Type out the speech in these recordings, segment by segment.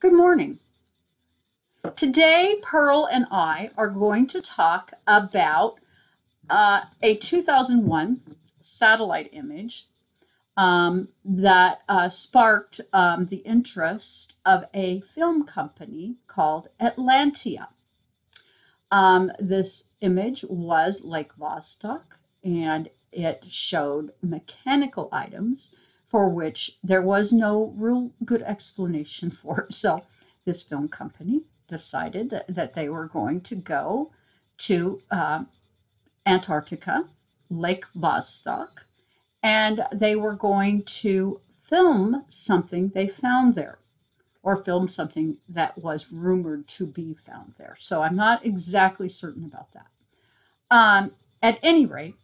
Good morning. Today, Pearl and I are going to talk about a 2001 satellite image that sparked the interest of a film company called Atlantia. This image was Lake Vostok, and it showed mechanical items for which there was no real good explanation for it. So this film company decided that they were going to go to Antarctica, Lake Vostok, and they were going to film something they found there, or film something that was rumored to be found there. So I'm not exactly certain about that. At any rate,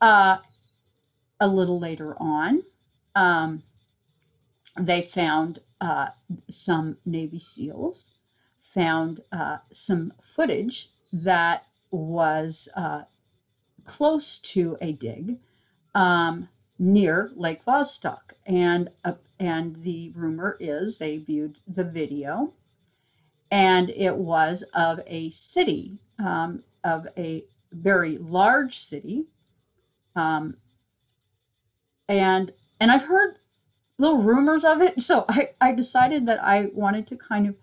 a little later on, they found some Navy SEALs, found some footage that was close to a dig near Lake Vostok. And the rumor is they viewed the video, and it was of a city, of a very large city. And I've heard little rumors of it, so I decided that I wanted to kind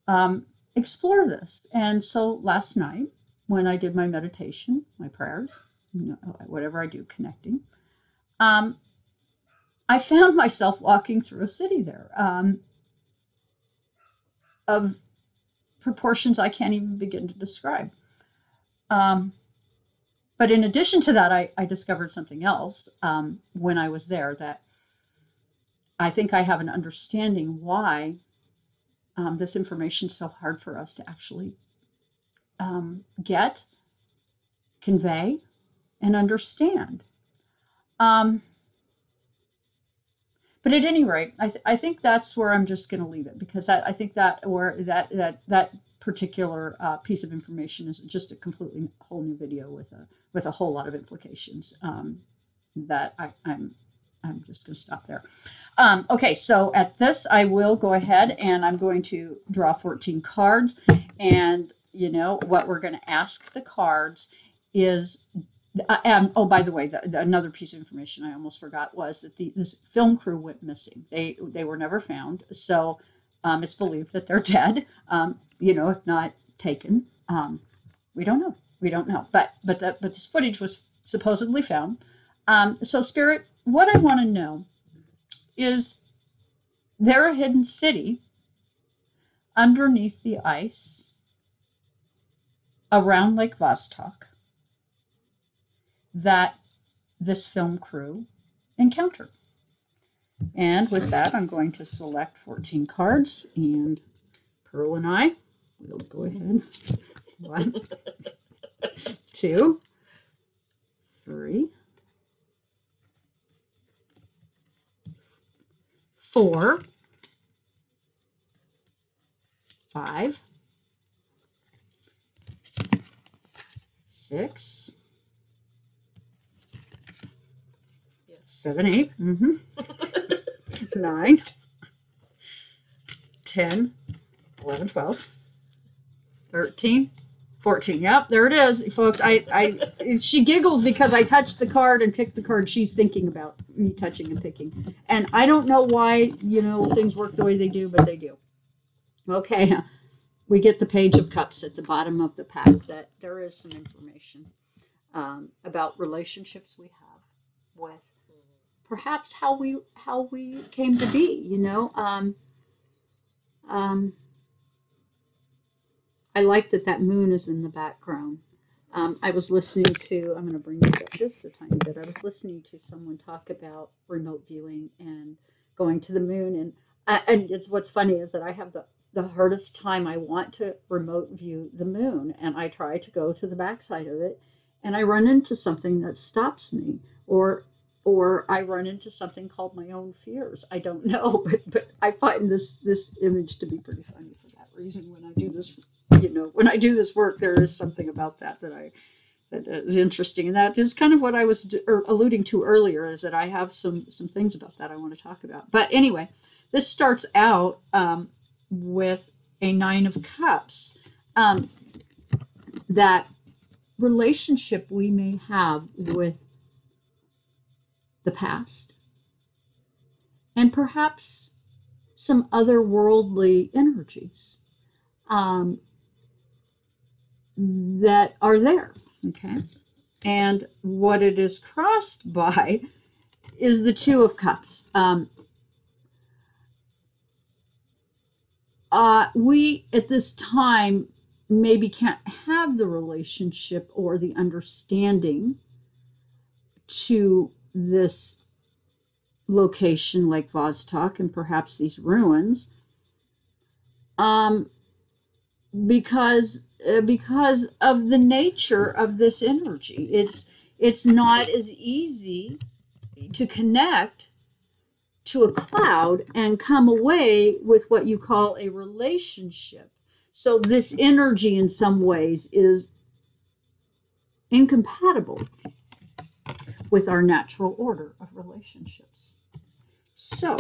of explore this. And so last night, when I did my meditation, my prayers, whatever I do, connecting, I found myself walking through a city there of proportions I can't even begin to describe. But in addition to that, I discovered something else when I was there, that I think I have an understanding why this information is so hard for us to actually get, convey, and understand. But at any rate, I think that's where I'm just going to leave it, because I think that particular piece of information is just a completely whole new video with a whole lot of implications that I'm just going to stop there. Okay, so at this, I will go ahead and I'm going to draw 14 cards. And, what we're going to ask the cards is, oh, by the way, another piece of information I almost forgot was that this film crew went missing. They were never found. So it's believed that they're dead, if not taken. We don't know. We don't know. But this footage was supposedly found. So Spirit, what I want to know is, there a hidden city underneath the ice around Lake Vostok that this film crew encountered? And with that, I'm going to select 14 cards, and Pearl and I will go ahead. 1, 2, 3, 4, 5, 6, 7, 8, 9, 10, 11, 12, 13, 14. Yep, there it is, folks. She giggles because I touched the card and picked the card she's thinking about me touching and picking. And I don't know why, things work the way they do, but they do. Okay, we get the Page of Cups at the bottom of the pack, that there is some information about relationships we have with perhaps how we came to be, I like that moon is in the background. I was listening to, I'm going to bring this up just a tiny bit. I was listening to someone talk about remote viewing and going to the moon. And it's, what's funny is that I have the hardest time. I want to remote view the moon, and I try to go to the backside of it, and I run into something that stops me, or I run into something called my own fears. I don't know, but I find this image to be pretty funny for that reason. When I do this, when I do this work, there is something about that is interesting, and that is kind of what I was alluding to earlier, is that I have some things about that I want to talk about. But anyway, this starts out with a 9 of Cups. That relationship we may have with the past and perhaps some otherworldly energies that are there. Okay. And what it is crossed by is the 2 of Cups. We at this time maybe can't have the relationship or the understanding to this location like Vostok and perhaps these ruins because of the nature of this energy. It's not as easy to connect to a cloud and come away with what you call a relationship. So this energy in some ways is incompatible with our natural order of relationships. So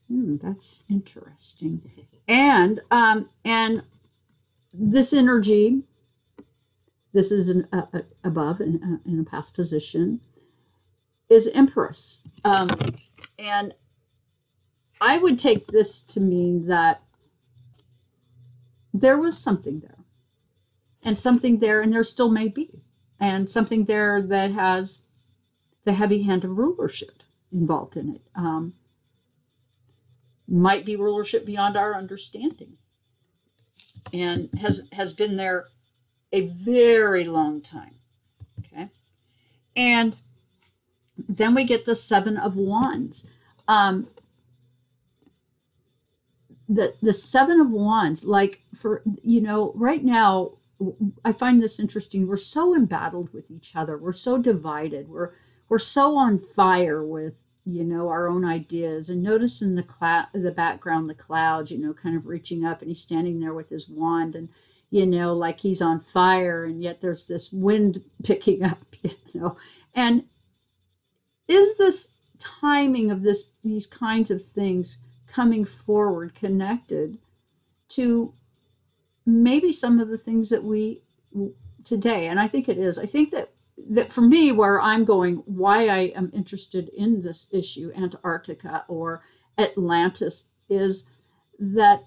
that's interesting. And this energy, this is above in a past position, is Empress. And I would take this to mean that there was something there, and there still may be, and something there that has the heavy hand of rulership involved in it. Might be rulership beyond our understanding, and has been there a very long time. Okay, and then we get the 7 of Wands. The 7 of Wands, like for, right now, I find this interesting. We're so embattled with each other. We're so divided. We're so on fire with, our own ideas. And notice in the background, the clouds, kind of reaching up, and he's standing there with his wand, and, like he's on fire, and yet there's this wind picking up, And is this timing of these kinds of things coming forward connected to maybe some of the things that we today, and I think it is. I think that for me, where I'm going, why I am interested in this issue, Antarctica or Atlantis, is that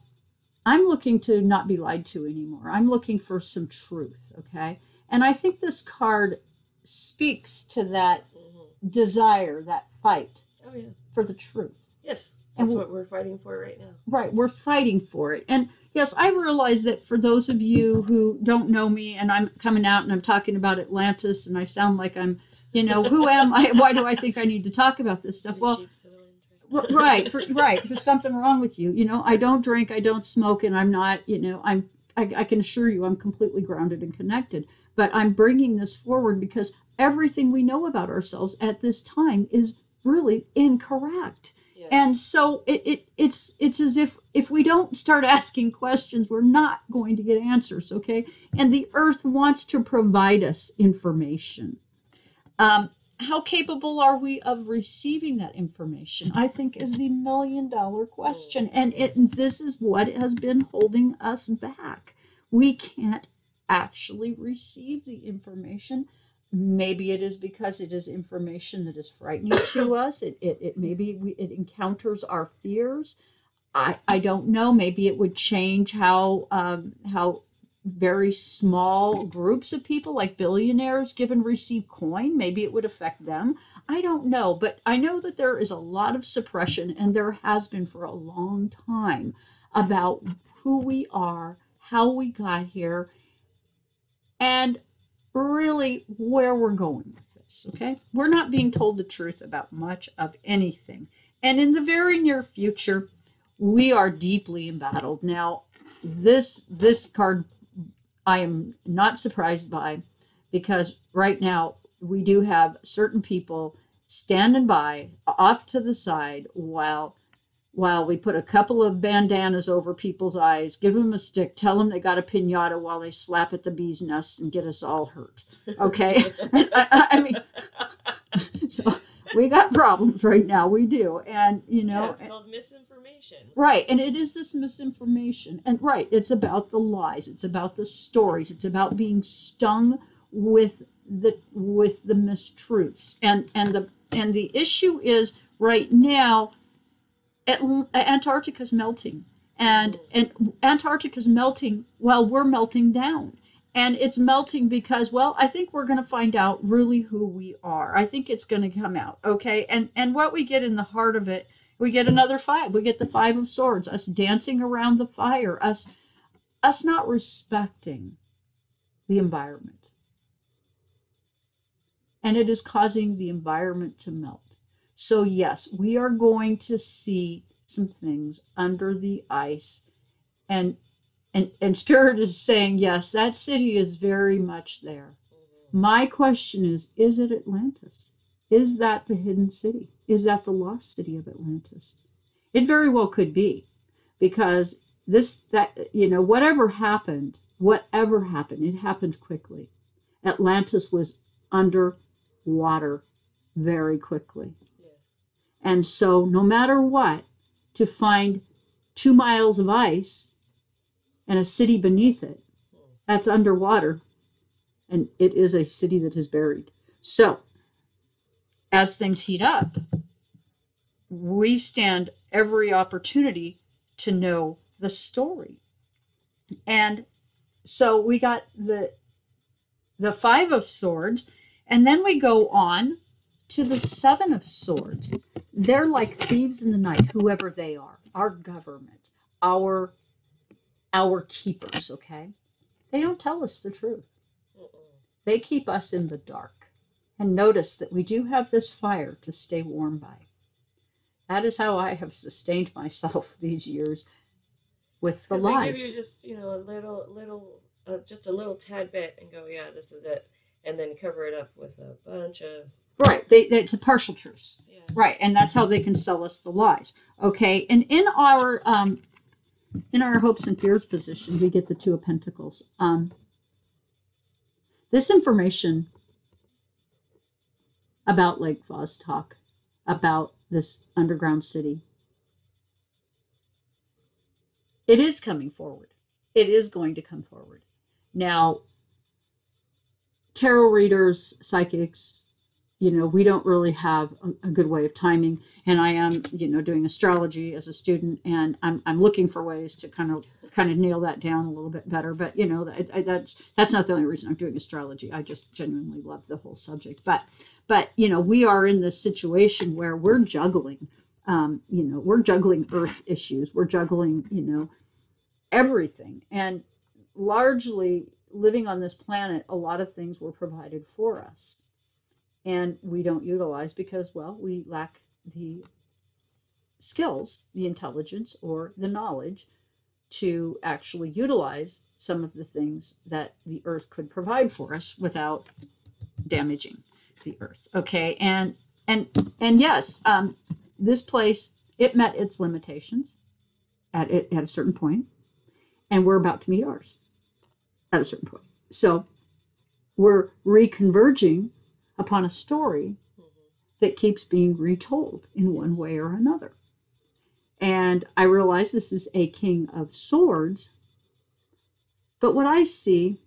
I'm looking to not be lied to anymore. I'm looking for some truth, okay? And I think this card speaks to that desire, that fight for the truth. Yes. That's what we're fighting for right now. Right, we're fighting for it. And yes, I realize that for those of you who don't know me, and I'm coming out and I'm talking about Atlantis, and I sound like I'm, who am I? Why do I think I need to talk about this stuff? Well, right. There's something wrong with you. I don't drink, I don't smoke, and I'm not, I can assure you I'm completely grounded and connected. But I'm bringing this forward because everything we know about ourselves at this time is really incorrect. And so it's as if we don't start asking questions, we're not going to get answers, okay? And the earth wants to provide us information. How capable are we of receiving that information? I think is the $1 million question. And this is what has been holding us back. We can't actually receive the information. Maybe it is because it is information that is frightening to us. It maybe it encounters our fears. I don't know. Maybe it would change how very small groups of people, like billionaires, give and receive coin. Maybe it would affect them. I don't know. But I know that there is a lot of suppression, and there has been for a long time, about who we are, how we got here, and really where we're going with this, okay? We're not being told the truth about much of anything. And in the very near future, we are deeply embattled. Now, this card I am not surprised by, because right now we do have certain people standing by off to the side while we put a couple of bandanas over people's eyes, give them a stick, tell them they got a piñata while they slap at the bee's nest and get us all hurt. Okay? I mean, so we got problems right now. We do. And, it's called misinformation. misinformation. Right, and it is this misinformation. And right, it's about the lies, it's about the stories, it's about being stung with the mistruths. And the issue is right now Antarctica's melting. And Antarctica's melting while we're melting down. And it's melting because, well, I think we're going to find out really who we are. I think it's going to come out, okay? And what we get in the heart of it, we get another five. We get the Five of Swords, us dancing around the fire, us not respecting the environment. And it is causing the environment to melt. So yes, we are going to see some things under the ice. And Spirit is saying, yes, that city is very much there. My question is it Atlantis? Is that the hidden city? Is that the lost city of Atlantis? It very well could be, because whatever happened, it happened quickly. Atlantis was under water very quickly. Yes. And so no matter what, to find 2 miles of ice and a city beneath it, that's underwater, and it is a city that is buried. So as things heat up, we stand every opportunity to know the story. And so we got the Five of Swords, and then we go on to the Seven of Swords. They're like thieves in the night, whoever they are, our government, our keepers, okay? They don't tell us the truth. They keep us in the dark. And notice that we do have this fire to stay warm by. That is how I have sustained myself these years with the lies. They give you just, just a little tad bit and go, yeah, this is it. And then cover it up with a bunch of... Right. It's a partial truce. Yeah. Right. And that's how they can sell us the lies. Okay. And in our hopes and fears position, we get the Two of Pentacles. This information about Lake Vostok, about this underground city, it is coming forward. It is going to come forward. Now, tarot readers, psychics, we don't really have a good way of timing. And I am, doing astrology as a student, and I'm looking for ways to kind of nail that down a little bit better. But that's not the only reason I'm doing astrology. I just genuinely love the whole subject. But we are in this situation where we're juggling. We're juggling earth issues. We're juggling, everything. And largely living on this planet, a lot of things were provided for us. And we don't utilize because, well, we lack the skills, the intelligence, or the knowledge to actually utilize some of the things that the earth could provide for us without damaging the earth. Okay, and yes, this place, it met its limitations at a certain point, and we're about to meet ours at a certain point. So we're reconverging upon a story that keeps being retold in one way or another. And I realize this is a King of Swords, but what I see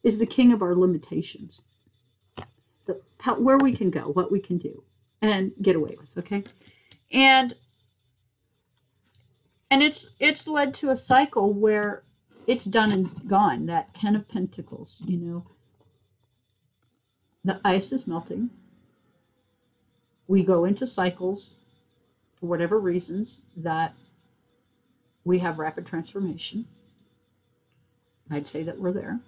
is the king of our limitations, where we can go, what we can do, and get away with, okay? And it's led to a cycle where it's done and gone. That Ten of Pentacles, the ice is melting. We go into cycles for whatever reasons that we have rapid transformation. I'd say that we're there.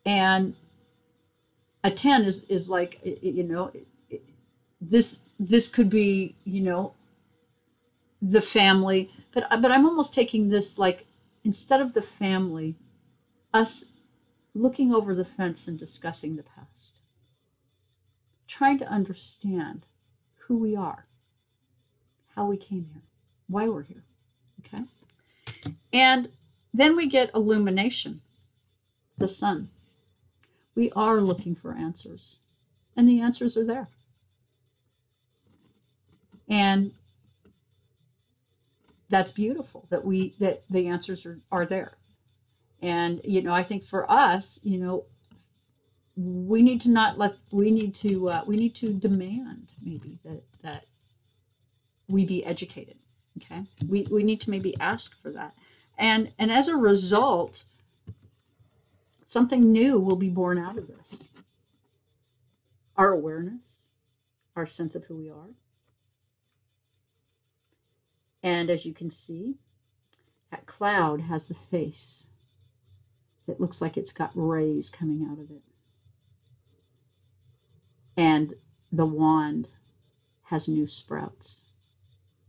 And a 10 is like, this could be, the family, but I'm almost taking this like, instead of the family, us looking over the fence and discussing the past, trying to understand who we are, how we came here, why we're here, okay? And then we get illumination, the sun. We are looking for answers, and the answers are there. And that's beautiful that the answers are there. And, you know, I think for us, you know, we need to not let, we need to demand maybe that we be educated. Okay. We need to maybe ask for that. And as a result, something new will be born out of this. Our awareness, our sense of who we are. And as you can see, that cloud has the face that looks like it's got rays coming out of it. And the wand has new sprouts.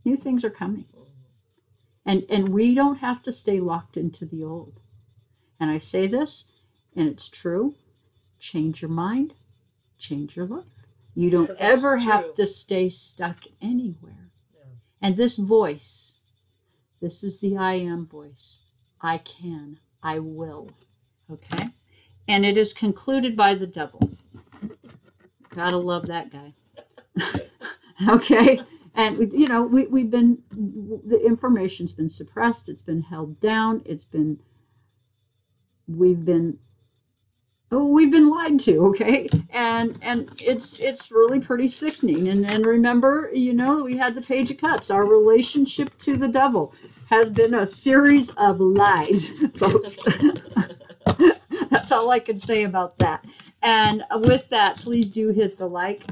New things are coming. And we don't have to stay locked into the old. And I say this, and it's true, change your mind, change your life. You don't ever have to stay stuck anywhere. Yeah. And this voice, this is the I am voice. I can, I will. Okay? And it is concluded by the devil. Gotta love that guy. Okay? And, you know, we've been, the information's been suppressed. It's been held down. We've been lied to, okay? And it's really pretty sickening. And remember, you know, we had the Page of Cups. Our relationship to the devil has been a series of lies, folks. That's all I can say about that. And with that, please do hit the like,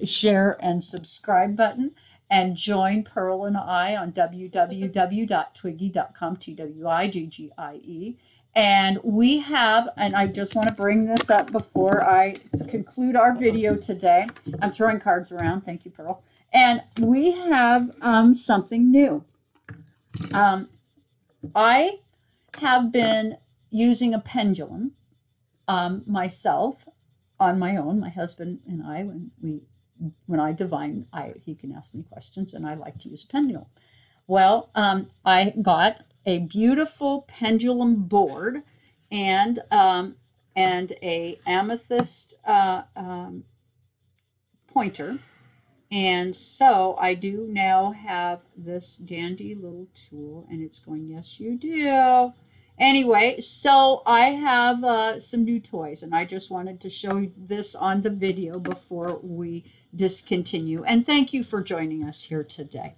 share, and subscribe button. And join Pearl and I on www.twiggy.com, TWIGGIE. And we have, and I just want to bring this up before I conclude our video today. I'm throwing cards around. Thank you, Pearl. And we have something new. I have been using a pendulum myself on my own. My husband and I, when I divine, he can ask me questions, and I like to use a pendulum. Well, I got a beautiful pendulum board and a amethyst pointer, and so I do now have this dandy little tool, and it's going, yes, you do. Anyway, so I have some new toys, and I just wanted to show you this on the video before we discontinue. And thank you for joining us here today.